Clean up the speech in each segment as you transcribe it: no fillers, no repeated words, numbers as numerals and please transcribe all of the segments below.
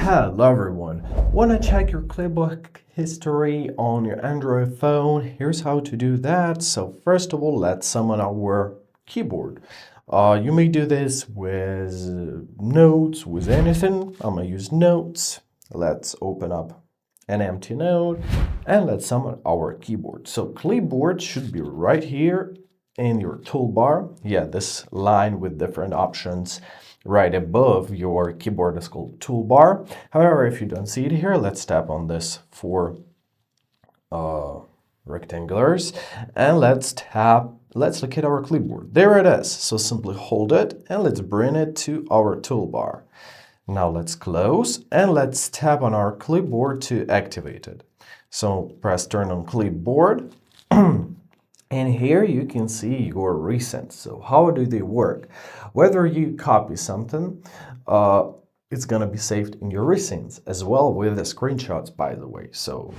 Hello everyone! Wanna check your Clipboard history on your Android phone? Here's how to do that. So first of all, let's summon our keyboard. You may do this with notes, with anything. I'm gonna use notes. Let's open up an empty node and let's summon our keyboard. So Clipboard should be right here in your toolbar. Yeah, this line with different options right above your keyboard is called toolbar. However, if you don't see it here, let's tap on this four rectangulars and let's look at our clipboard. There it is. So simply hold it and let's bring it to our toolbar. Now let's close and let's tap on our clipboard to activate it. So press turn on clipboard. And here you can see your recents. So how do they work? Whether you copy something, it's gonna be saved in your recents as well with the screenshots, by the way. So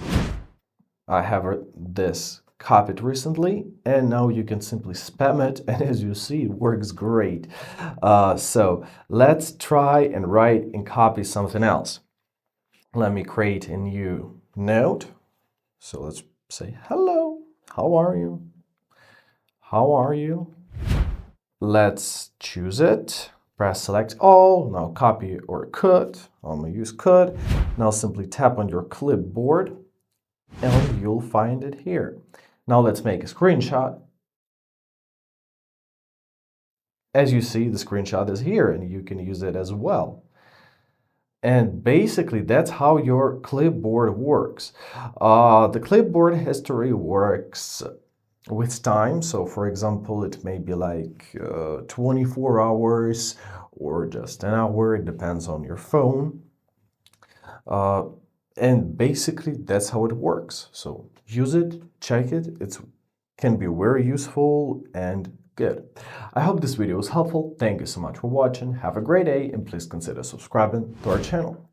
I have this copied recently, and now you can simply spam it, and as you see, it works great. So let's try and write and copy something else. Let me create a new note. So let's say, hello, how are you? How are you? Let's choose it. Press select all. Now copy or cut. I'm gonna use cut. Now simply tap on your clipboard and you'll find it here. Now let's make a screenshot. As you see, the screenshot is here and you can use it as well. And basically, that's how your clipboard works. The clipboard history works with time. So for example, it may be like 24 hours or just an hour. It depends on your phone. And basically, that's how it works. So use it, check it. It can be very useful and good. I hope this video was helpful. Thank you so much for watching. Have a great day and please consider subscribing to our channel.